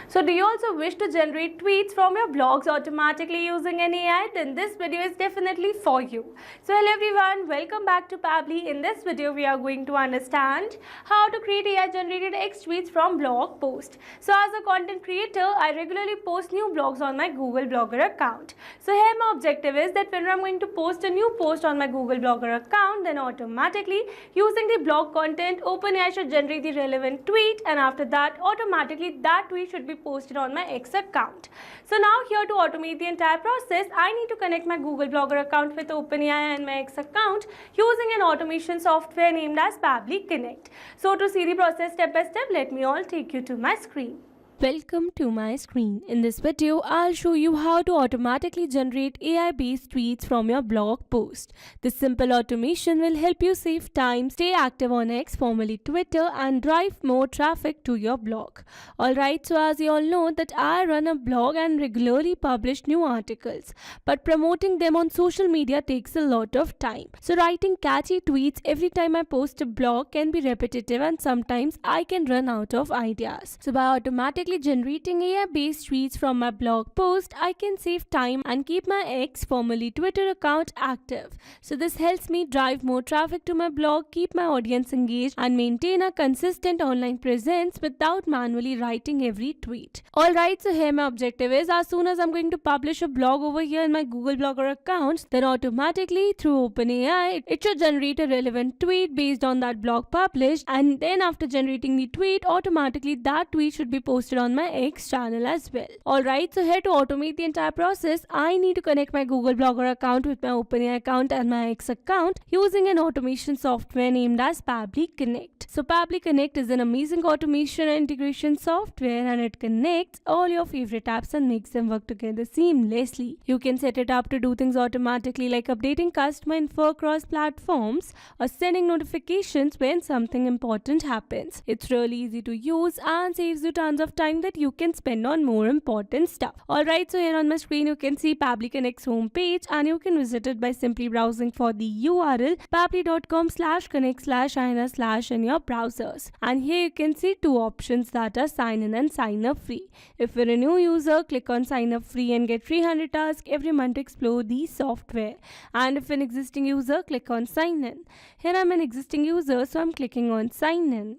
So do you also wish to generate tweets from your blogs automatically using an AI? Then this video is definitely for you. So hello everyone, welcome back to Pabbly. In this video we are going to understand how to create AI generated X tweets from blog post. So as a content creator, I regularly post new blogs on my Google Blogger account. So here my objective is that when I'm going to post a new post on my Google Blogger account, then automatically using the blog content, OpenAI should generate the relevant tweet, and after that automatically that tweet should be posted on my X account. So now here to automate the entire process, I need to connect my Google Blogger account with OpenAI and my X account using an automation software named as Pabbly Connect. So to see the process step by step, let me all take you to my screen. Welcome to my screen. In this video, I'll show you how to automatically generate AI-based tweets from your blog post. This simple automation will help you save time, stay active on X, formerly Twitter, and drive more traffic to your blog. Alright, so as you all know that I run a blog and regularly publish new articles, but promoting them on social media takes a lot of time. So writing catchy tweets every time I post a blog can be repetitive, and sometimes I can run out of ideas. So by automatically generating AI-based tweets from my blog post, I can save time and keep my X, formerly Twitter account active. So this helps me drive more traffic to my blog, keep my audience engaged, and maintain a consistent online presence without manually writing every tweet. Alright, so here my objective is, as soon as I'm going to publish a blog over here in my Google Blogger account, then automatically through OpenAI, it should generate a relevant tweet based on that blog published, and then after generating the tweet, automatically that tweet should be posted on my X channel as well. Alright, so here to automate the entire process, I need to connect my Google Blogger account with my OpenAI account and my X account using an automation software named as Pabbly Connect. So Pabbly Connect is an amazing automation and integration software, and it connects all your favorite apps and makes them work together seamlessly. You can set it up to do things automatically like updating customer info across platforms or sending notifications when something important happens. It's really easy to use and saves you tons of time that you can spend on more important stuff. Alright, so here on my screen you can see Pabbly Connect's homepage, and you can visit it by simply browsing for the URL pabbly.com/connect/ina/ in your browsers. And here you can see two options, that are sign in and sign up free. If you're a new user, click on sign up free and get 300 tasks every month to explore the software. And if an existing user, click on sign in. Here I'm an existing user, so I'm clicking on sign in.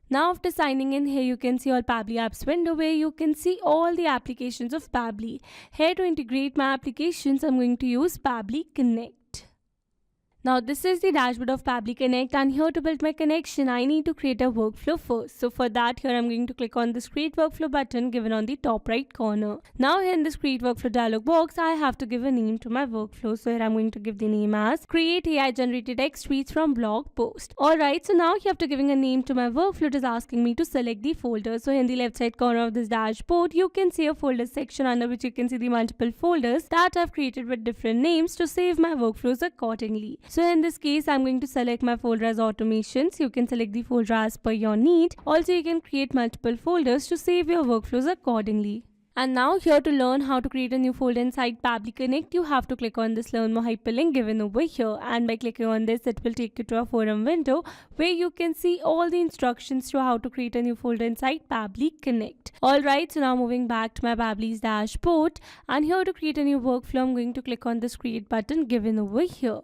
Now after signing in, here you can see all Pabbly apps window where you can see all the applications of Pabbly. Here to integrate my applications, I'm going to use Pabbly Connect. Now this is the dashboard of Pabbly Connect, and here to build my connection, I need to create a workflow first. So for that, here I'm going to click on this Create Workflow button given on the top right corner. Now here in this Create Workflow dialog box, I have to give a name to my workflow. So here I'm going to give the name as Create AI Generated X Tweets from Blog Post. Alright, so now here after giving a name to my workflow, it is asking me to select the folder. So in the left side corner of this dashboard, you can see a folder section under which you can see the multiple folders that I've created with different names to save my workflows accordingly. So in this case, I'm going to select my folder as automations. You can select the folder as per your need. Also, you can create multiple folders to save your workflows accordingly. And now here to learn how to create a new folder inside Pabbly Connect, you have to click on this Learn More hyperlink given over here. And by clicking on this, it will take you to a forum window where you can see all the instructions to how to create a new folder inside Pabbly Connect. Alright, so now moving back to my Pabbly's dashboard. And here to create a new workflow, I'm going to click on this Create button given over here.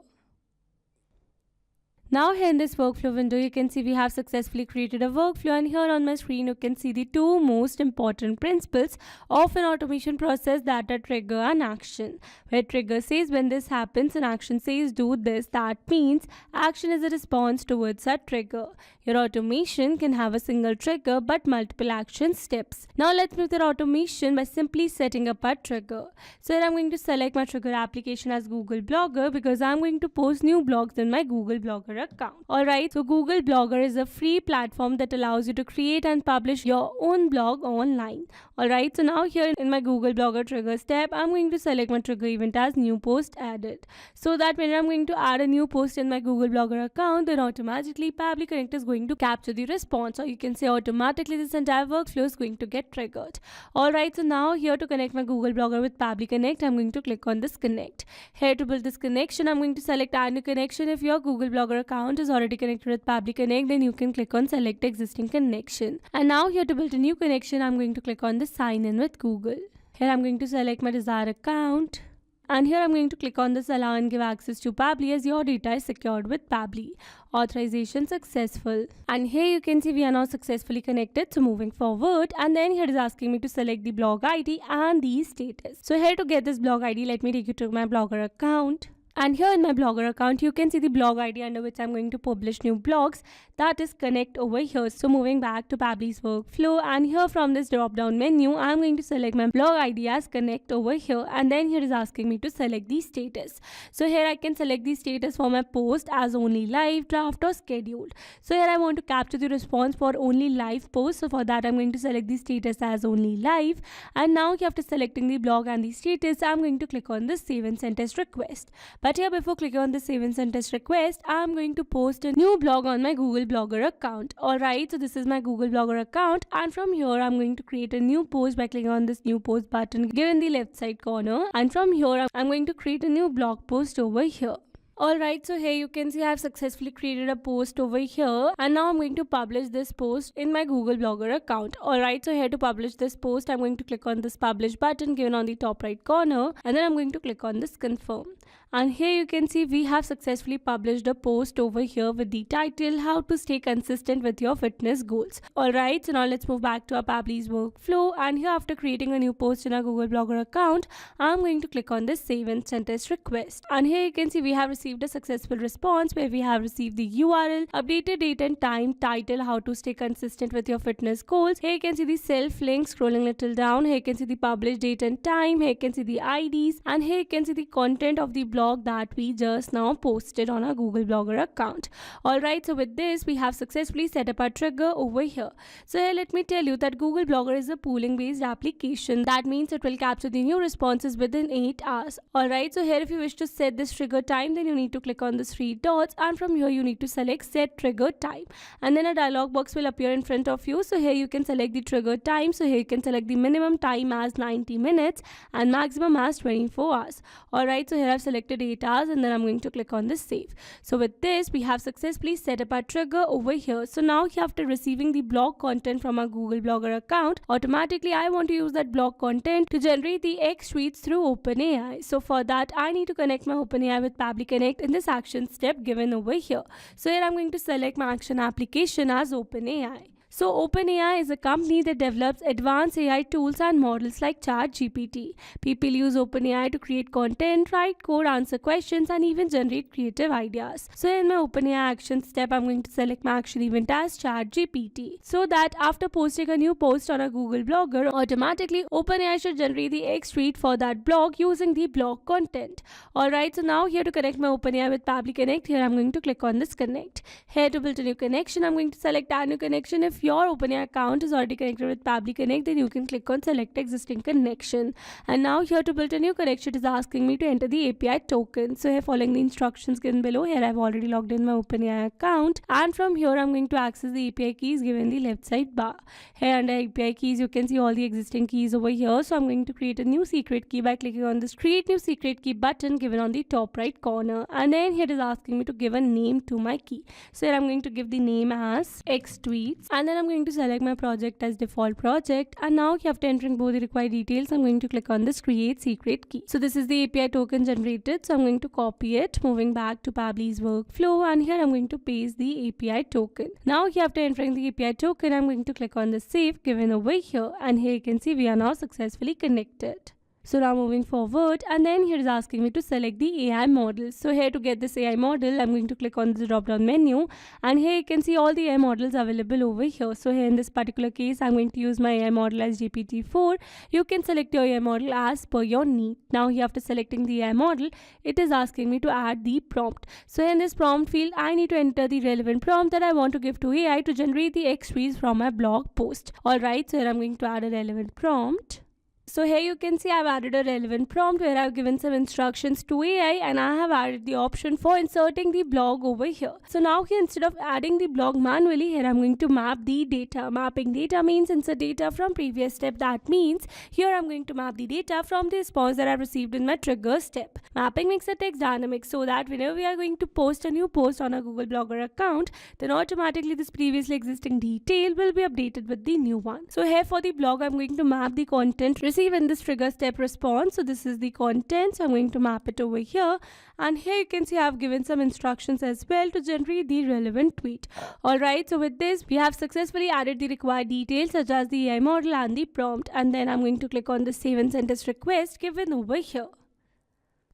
Now here in this workflow window, you can see we have successfully created a workflow, and here on my screen you can see the two most important principles of an automation process, that are trigger and action. Where trigger says when this happens and action says do this, that means action is a response towards that trigger. Your automation can have a single trigger but multiple action steps. Now let's move the automation by simply setting up a trigger. So here I'm going to select my trigger application as Google Blogger because I'm going to post new blogs in my Google Blogger account. Alright, so Google Blogger is a free platform that allows you to create and publish your own blog online. Alright, so now here in my Google Blogger trigger step, I'm going to select my trigger event as new post added. So that when I'm going to add a new post in my Google Blogger account, then automatically Pabbly Connect is going going to capture the response, or you can say automatically this entire workflow is going to get triggered. Alright, so now here to connect my Google Blogger with Pabbly Connect, I'm going to click on this connect. Here to build this connection, I'm going to select add new connection. If your Google Blogger account is already connected with Pabbly Connect, then you can click on select existing connection. And now here to build a new connection, I'm going to click on the sign in with Google. Here I'm going to select my desired account. And here I'm going to click on this allow and give access to Pabbly as your data is secured with Pabbly. Authorization successful. And here you can see we are now successfully connected. So moving forward, and then here it is asking me to select the blog ID and the status. So here to get this blog ID, let me take you to my Blogger account. And here in my Blogger account, you can see the blog ID under which I'm going to publish new blogs. That is connect over here. So moving back to Pabbly's workflow, and here from this drop down menu, I'm going to select my blog ID as connect over here. And then here is asking me to select the status. So here I can select the status for my post as only live, draft or scheduled. So here I want to capture the response for only live posts. So for that I'm going to select the status as only live. And now after selecting the blog and the status, I'm going to click on the save and send test request. But here before clicking on the save and send test request, I'm going to post a new blog on my Google Blogger account. Alright, so this is my Google Blogger account, and from here I'm going to create a new post by clicking on this new post button given the left side corner, and from here I'm going to create a new blog post over here. Alright, so here you can see I have successfully created a post over here, and now I'm going to publish this post in my Google Blogger account. Alright, so here to publish this post, I'm going to click on this publish button given on the top right corner, and then I'm going to click on this confirm. And here you can see we have successfully published a post over here with the title how to stay consistent with your fitness goals. Alright, so now let's move back to our Pabbly's workflow, and here after creating a new post in our Google Blogger account, I'm going to click on this save and send test request. And here you can see we have received a successful response where we have received the URL, updated date and time, title how to stay consistent with your fitness goals. Here you can see the self link scrolling little down. Here you can see the published date and time. Here you can see the IDs, and here you can see the content of the blog that we just now posted on our Google Blogger account. Alright, so with this we have successfully set up our trigger over here. So here let me tell you that Google Blogger is a pooling based application. That means it will capture the new responses within 8 hours. Alright, so here if you wish to set this trigger time, then you need to click on the 3 dots, and from here you need to select set trigger time, and then a dialog box will appear in front of you. So here you can select the trigger time. So here you can select the minimum time as 90 minutes and maximum as 24 hours. Alright, so here I've selected 8 hours, and then I'm going to click on this save. So with this we have successfully set up our trigger over here. So now after receiving the blog content from our Google Blogger account, automatically I want to use that blog content to generate the X tweets through OpenAI. So for that I need to connect my OpenAI with Pabbly Connect in this action step given over here. So here I'm going to select my action application as OpenAI. So OpenAI is a company that develops advanced AI tools and models like ChatGPT. People use OpenAI to create content, write code, answer questions, and even generate creative ideas. So in my OpenAI action step, I'm going to select my action event as ChatGPT, so that after posting a new post on a Google Blogger, automatically OpenAI should generate the X tweet for that blog using the blog content. Alright, so now here to connect my OpenAI with Pabbly Connect, here I'm going to click on this connect. Here to build a new connection, I'm going to select add new connection. If your OpenAI account is already connected with Pabbly Connect, then you can click on select existing connection. And now here to build a new connection, it is asking me to enter the API token. So here following the instructions given below, here I've already logged in my OpenAI account, and from here I'm going to access the API keys given the left side bar. Here under API keys you can see all the existing keys over here. So I'm going to create a new secret key by clicking on this create new secret key button given on the top right corner, and then here it is asking me to give a name to my key. So here I'm going to give the name as X tweets, and then I'm going to select my project as default project. And now after entering both the required details, I'm going to click on this create secret key. So this is the API token generated, so I'm going to copy it, moving back to Pabbly's workflow, and here I'm going to paste the API token. Now after entering the API token, I'm going to click on the save given over here, and here you can see we are now successfully connected. So now moving forward, and then here is asking me to select the AI model. So here to get this AI model, I'm going to click on the drop down menu, and here you can see all the AI models available over here. So here in this particular case, I'm going to use my AI model as GPT-4. You can select your AI model as per your need. Now here after selecting the AI model, it is asking me to add the prompt. So in this prompt field, I need to enter the relevant prompt that I want to give to AI to generate the X tweets from my blog post. Alright, so here I'm going to add a relevant prompt. So here you can see I've added a relevant prompt where I've given some instructions to AI and I have added the option for inserting the blog over here. So now here, instead of adding the blog manually, here I'm going to map the data. Mapping data means insert data from previous step. That means here I'm going to map the data from the response that I've received in my trigger step. Mapping makes the text dynamic so that whenever we are going to post a new post on a Google Blogger account, then automatically this previously existing detail will be updated with the new one. So here for the blog, I'm going to map the content received in this trigger step response. So this is the content, so I'm going to map it over here, and here you can see I've given some instructions as well to generate the relevant tweet. Alright, so with this we have successfully added the required details such as the AI model and the prompt, and then I'm going to click on the save and send test request given over here.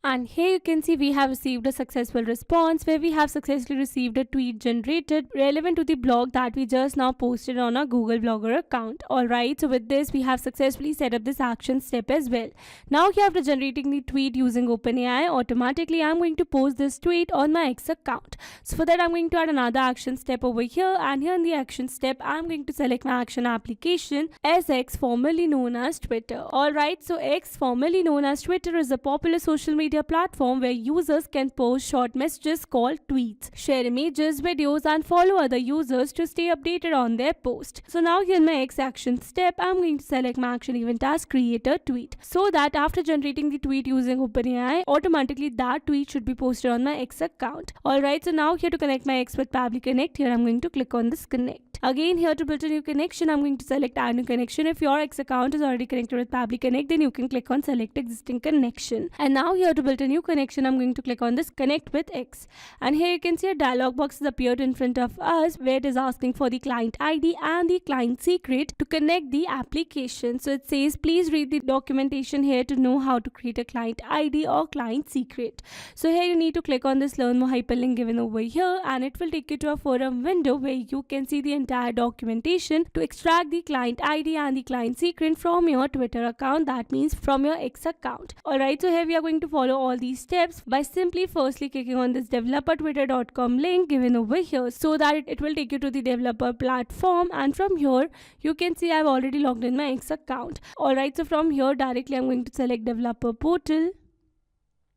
And here you can see we have received a successful response where we have successfully received a tweet generated relevant to the blog that we just now posted on our Google Blogger account. Alright, so with this we have successfully set up this action step as well. Now here, after generating the tweet using OpenAI, automatically I'm going to post this tweet on my X account. So for that I'm going to add another action step over here, and here in the action step I'm going to select my action application as X, formerly known as Twitter. Alright, so X, formerly known as Twitter, is a popular social media platform where users can post short messages called tweets, share images, videos, and follow other users to stay updated on their post. So now here in my X action step, I'm going to select my action event as create a tweet, so that after generating the tweet using OpenAI, automatically that tweet should be posted on my X account. Alright, so now here to connect my X with Pabbly Connect, here I'm going to click on this connect. Again, here to build a new connection, I'm going to select add new connection. If your X account is already connected with Pabbly Connect, then you can click on select existing connection. And now here to build a new connection, I'm going to click on this connect with X. And here you can see a dialog box has appeared in front of us where it is asking for the client ID and the client secret to connect the application. So it says please read the documentation here to know how to create a client ID or client secret. So here you need to click on this learn more hyperlink given over here, and it will take you to a forum window where you can see the entire documentation to extract the client ID and the client secret from your Twitter account, that means from your X account. Alright, so here we are going to follow all these steps by simply firstly clicking on this developertwitter.com link given over here, so that it will take you to the developer platform, and from here you can see I've already logged in my X account. Alright, so from here directly I'm going to select developer portal.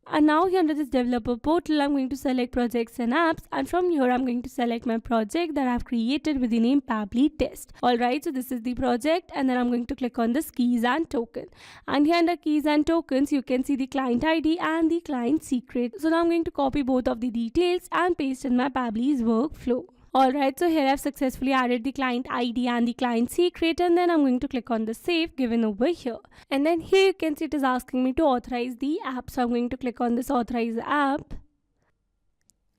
And now here under this developer portal, I'm going to select projects and apps, and from here I'm going to select my project that I've created with the name Pabbly Test. Alright, so this is the project, and then I'm going to click on this keys and token. And here under keys and tokens, you can see the client ID and the client secret. So now I'm going to copy both of the details and paste in my Pabbly's workflow. Alright, so here I've successfully added the client ID and the client secret, and then I'm going to click on the save given over here. And then here you can see it is asking me to authorize the app. So I'm going to click on this authorize app.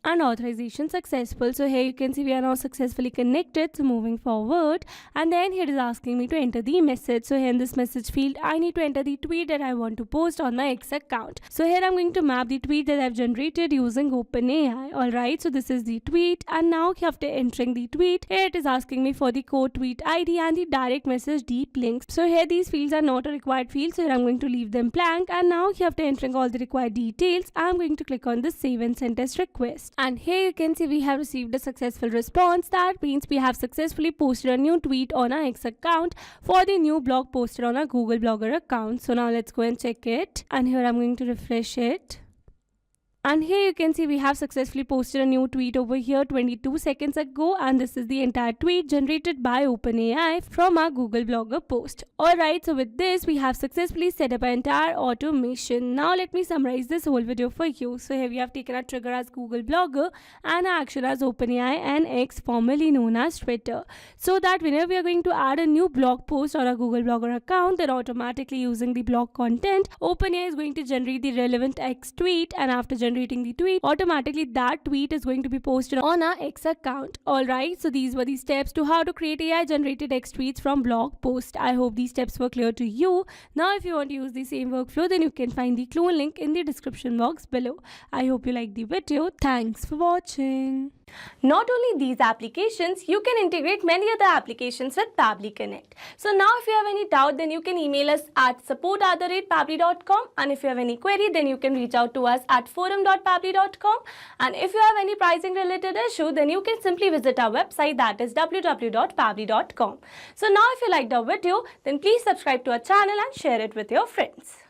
And authorization successful. So here you can see we are now successfully connected. So moving forward, and then here it is asking me to enter the message. So here in this message field, I need to enter the tweet that I want to post on my X account. So here I'm going to map the tweet that I've generated using OpenAI. Alright, so this is the tweet, and now after entering the tweet, here it is asking me for the code tweet ID and the direct message deep links. So here these fields are not a required field, so here I'm going to leave them blank, and now here after entering all the required details, I'm going to click on the save and send test request. And here you can see we have received a successful response. That means we have successfully posted a new tweet on our X account for the new blog posted on our Google Blogger account. So now let's go and check it, and here I'm going to refresh it. And here you can see we have successfully posted a new tweet over here 22 seconds ago, and this is the entire tweet generated by OpenAI from our Google Blogger post. Alright, so with this we have successfully set up an entire automation. Now let me summarize this whole video for you. So here we have taken our trigger as Google Blogger and our action as OpenAI and X, formerly known as Twitter, so that whenever we are going to add a new blog post on our Google Blogger account, then automatically using the blog content, OpenAI is going to generate the relevant X tweet, and after generating the tweet, automatically that tweet is going to be posted on our X account. Alright, so these were the steps to how to create AI generated X tweets from blog post. I hope these steps were clear to you. Now if you want to use the same workflow, then you can find the clone link in the description box below. I hope you liked the video. Thanks for watching. Not only these applications, you can integrate many other applications with Pabbly Connect. So now if you have any doubt, then you can email us at support@pabbly.com, and if you have any query, then you can reach out to us at forum.pabbly.com, and if you have any pricing related issue, then you can simply visit our website, that is www.pabbly.com. So now if you liked our video, then please subscribe to our channel and share it with your friends.